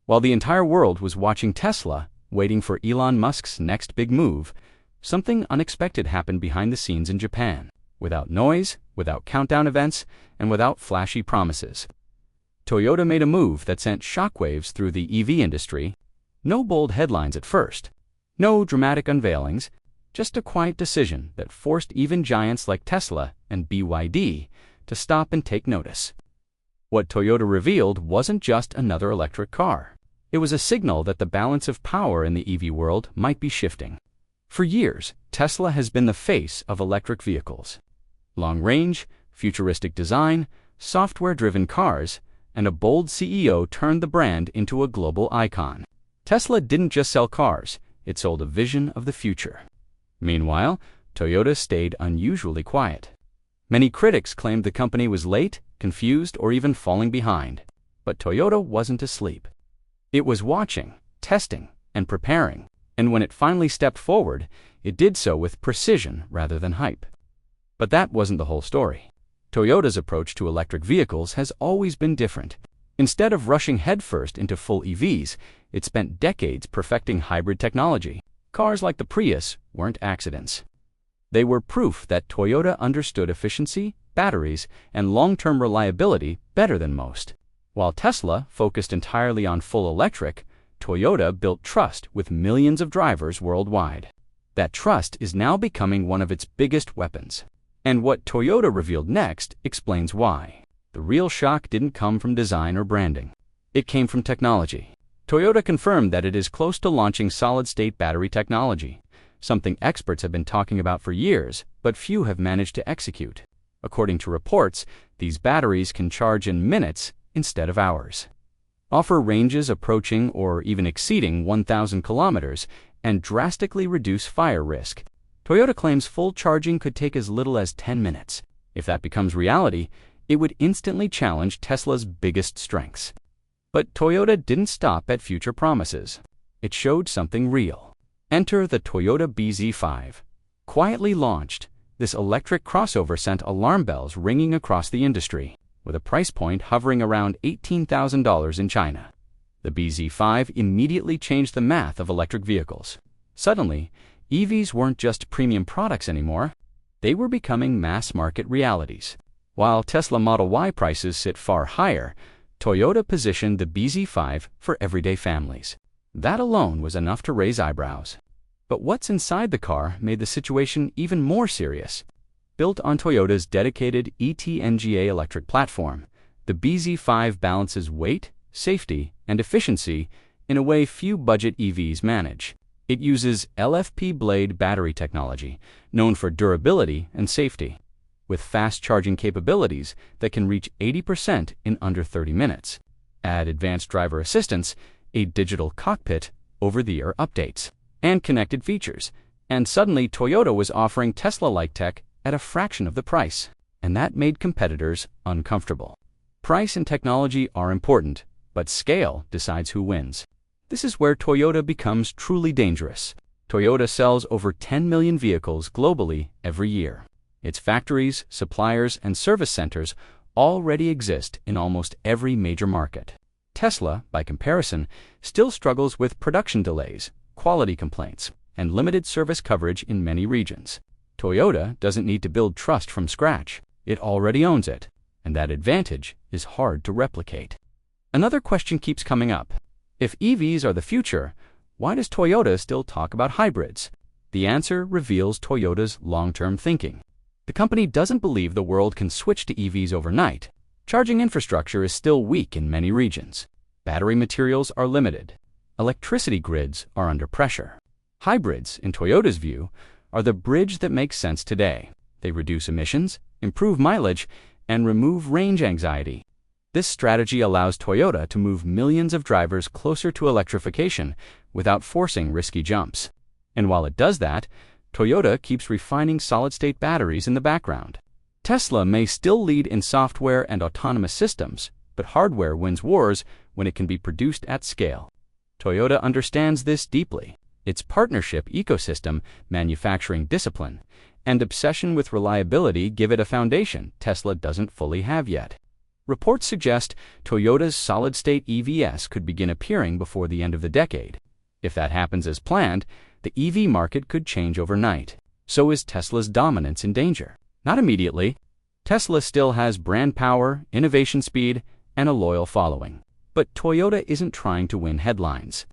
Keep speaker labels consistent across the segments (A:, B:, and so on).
A: While the entire world was watching Tesla, waiting for Elon Musk's next big move, something unexpected happened behind the scenes in Japan, without noise, without countdown events, and without flashy promises. Toyota made a move that sent shockwaves through the EV industry. No bold headlines at first, no dramatic unveilings, just a quiet decision that forced even giants like Tesla and BYD to stop and take notice. What Toyota revealed wasn't just another electric car. It was a signal that the balance of power in the EV world might be shifting. For years, Tesla has been the face of electric vehicles. Long range, futuristic design, software-driven cars, and a bold CEO turned the brand into a global icon. Tesla didn't just sell cars, it sold a vision of the future. Meanwhile, Toyota stayed unusually quiet. Many critics claimed the company was late, confused, or even falling behind. But Toyota wasn't asleep. It was watching, testing, and preparing, and when it finally stepped forward, it did so with precision rather than hype. But that wasn't the whole story. Toyota's approach to electric vehicles has always been different. Instead of rushing headfirst into full EVs, it spent decades perfecting hybrid technology. Cars like the Prius weren't accidents. They were proof that Toyota understood efficiency, batteries, and long-term reliability better than most. While Tesla focused entirely on full electric, Toyota built trust with millions of drivers worldwide. That trust is now becoming one of its biggest weapons. And what Toyota revealed next explains why. The real shock didn't come from design or branding. It came from technology. Toyota confirmed that it is close to launching solid-state battery technology, something experts have been talking about for years, but few have managed to execute. According to reports, these batteries can charge in minutes instead of hours, offer ranges approaching or even exceeding 1,000 kilometers, and drastically reduce fire risk. Toyota claims full charging could take as little as 10 minutes. If that becomes reality, it would instantly challenge Tesla's biggest strengths. But Toyota didn't stop at future promises. It showed something real. Enter the Toyota bZ5. Quietly launched, this electric crossover sent alarm bells ringing across the industry, with a price point hovering around $18,000 in China. The bZ5 immediately changed the math of electric vehicles. Suddenly, EVs weren't just premium products anymore. They were becoming mass-market realities. While Tesla Model Y prices sit far higher, Toyota positioned the bZ5 for everyday families. That alone was enough to raise eyebrows. But what's inside the car made the situation even more serious. Built on Toyota's dedicated ETNGA electric platform, the bZ5 balances weight, safety, and efficiency in a way few budget EVs manage. It uses LFP blade battery technology, known for durability and safety, with fast charging capabilities that can reach 80% in under 30 minutes. Add advanced driver assistance, a digital cockpit, over-the-air updates, and connected features, and suddenly Toyota was offering Tesla-like tech at a fraction of the price, and that made competitors uncomfortable. Price and technology are important, but scale decides who wins. This is where Toyota becomes truly dangerous. Toyota sells over 10 million vehicles globally every year. Its factories, suppliers, and service centers already exist in almost every major market. Tesla, by comparison, still struggles with production delays, quality complaints, and limited service coverage in many regions. Toyota doesn't need to build trust from scratch. It already owns it, and that advantage is hard to replicate. Another question keeps coming up. If EVs are the future, why does Toyota still talk about hybrids? The answer reveals Toyota's long-term thinking. The company doesn't believe the world can switch to EVs overnight. Charging infrastructure is still weak in many regions. Battery materials are limited. Electricity grids are under pressure. Hybrids, in Toyota's view, are the bridge that makes sense today. They reduce emissions, improve mileage, and remove range anxiety. This strategy allows Toyota to move millions of drivers closer to electrification without forcing risky jumps. And while it does that, Toyota keeps refining solid-state batteries in the background. Tesla may still lead in software and autonomous systems, but hardware wins wars when it can be produced at scale. Toyota understands this deeply. Its partnership ecosystem, manufacturing discipline, and obsession with reliability give it a foundation Tesla doesn't fully have yet. Reports suggest Toyota's solid-state EVs could begin appearing before the end of the decade. If that happens as planned, the EV market could change overnight. So is Tesla's dominance in danger? Not immediately. Tesla still has brand power, innovation speed, and a loyal following. But Toyota isn't trying to win headlines.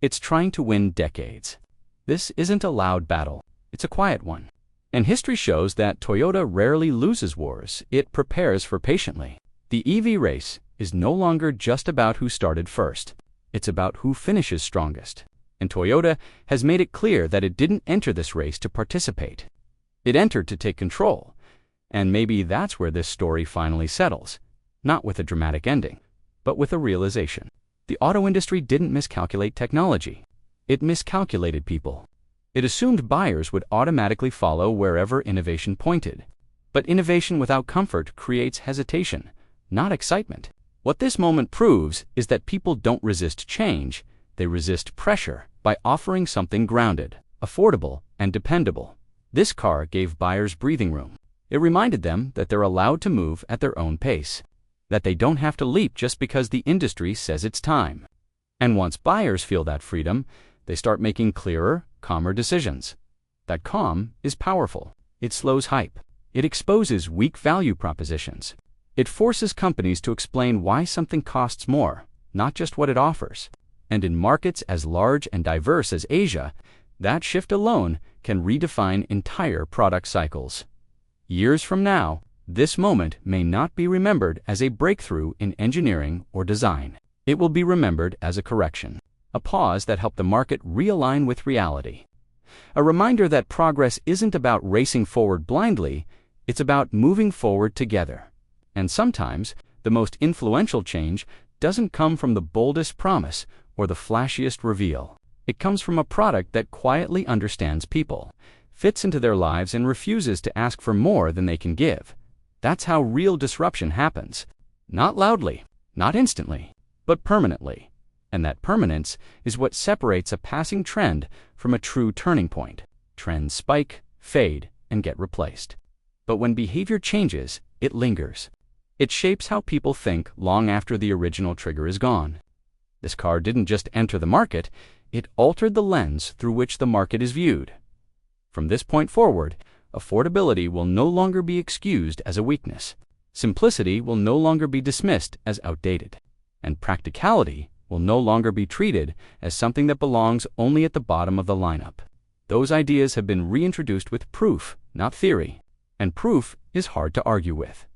A: It's trying to win decades. This isn't a loud battle. It's a quiet one. And history shows that Toyota rarely loses wars. It prepares for patiently. The EV race is no longer just about who started first. It's about who finishes strongest. And Toyota has made it clear that it didn't enter this race to participate. It entered to take control. And maybe that's where this story finally settles. Not with a dramatic ending, but with a realization. The auto industry didn't miscalculate technology. It miscalculated people. It assumed buyers would automatically follow wherever innovation pointed. But innovation without comfort creates hesitation, not excitement. What this moment proves is that people don't resist change, they resist pressure by offering something grounded, affordable, and dependable. This car gave buyers breathing room. It reminded them that they're allowed to move at their own pace, that they don't have to leap just because the industry says it's time. And once buyers feel that freedom, they start making clearer, calmer decisions. That calm is powerful. It slows hype. It exposes weak value propositions. It forces companies to explain why something costs more, not just what it offers. And in markets as large and diverse as Asia, that shift alone can redefine entire product cycles. Years from now, this moment may not be remembered as a breakthrough in engineering or design. It will be remembered as a correction, a pause that helped the market realign with reality. A reminder that progress isn't about racing forward blindly, it's about moving forward together. And sometimes, the most influential change doesn't come from the boldest promise or the flashiest reveal. It comes from a product that quietly understands people, fits into their lives, and refuses to ask for more than they can give. That's how real disruption happens. Not loudly, not instantly, but permanently. And that permanence is what separates a passing trend from a true turning point. Trends spike, fade, and get replaced. But when behavior changes, it lingers. It shapes how people think long after the original trigger is gone. This car didn't just enter the market, it altered the lens through which the market is viewed. From this point forward, affordability will no longer be excused as a weakness. Simplicity will no longer be dismissed as outdated. And practicality will no longer be treated as something that belongs only at the bottom of the lineup. Those ideas have been reintroduced with proof, not theory. And proof is hard to argue with.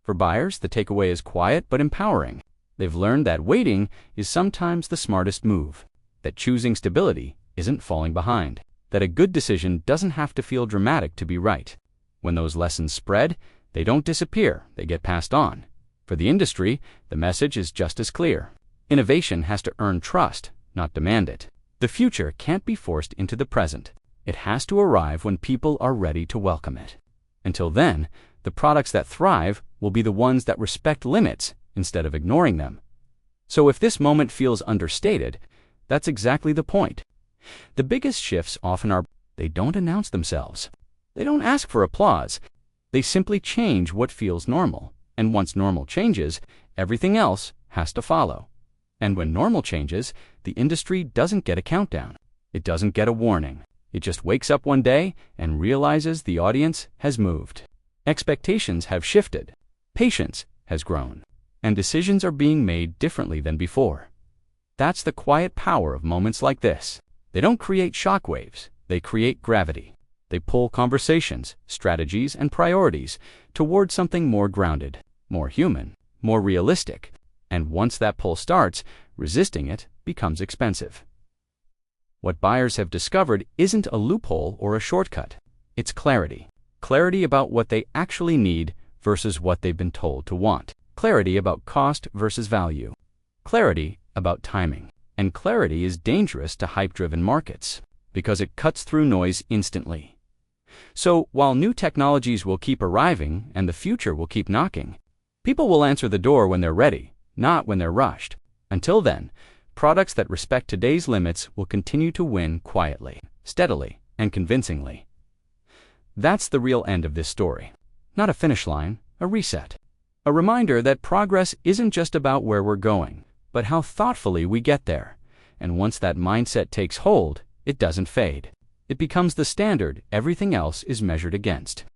A: For buyers, the takeaway is quiet but empowering. They've learned that waiting is sometimes the smartest move, that choosing stability isn't falling behind, that a good decision doesn't have to feel dramatic to be right. When those lessons spread, they don't disappear, they get passed on. For the industry, the message is just as clear. Innovation has to earn trust, not demand it. The future can't be forced into the present. It has to arrive when people are ready to welcome it. Until then, the products that thrive will be the ones that respect limits instead of ignoring them. So if this moment feels understated, that's exactly the point. The biggest shifts often are, they don't announce themselves. They don't ask for applause. They simply change what feels normal. And once normal changes, everything else has to follow. And when normal changes, the industry doesn't get a countdown. It doesn't get a warning. It just wakes up one day and realizes the audience has moved. Expectations have shifted. Patience has grown. And decisions are being made differently than before. That's the quiet power of moments like this. They don't create shockwaves. They create gravity. They pull conversations, strategies, and priorities toward something more grounded, more human, more realistic. And once that pull starts, resisting it becomes expensive. What buyers have discovered isn't a loophole or a shortcut. It's clarity. Clarity about what they actually need versus what they've been told to want. Clarity about cost versus value. Clarity about timing. And clarity is dangerous to hype-driven markets because it cuts through noise instantly. So while new technologies will keep arriving and the future will keep knocking, people will answer the door when they're ready, not when they're rushed. Until then, products that respect today's limits will continue to win quietly, steadily, and convincingly. That's the real end of this story. Not a finish line, a reset. A reminder that progress isn't just about where we're going, but how thoughtfully we get there. And once that mindset takes hold, it doesn't fade. It becomes the standard everything else is measured against.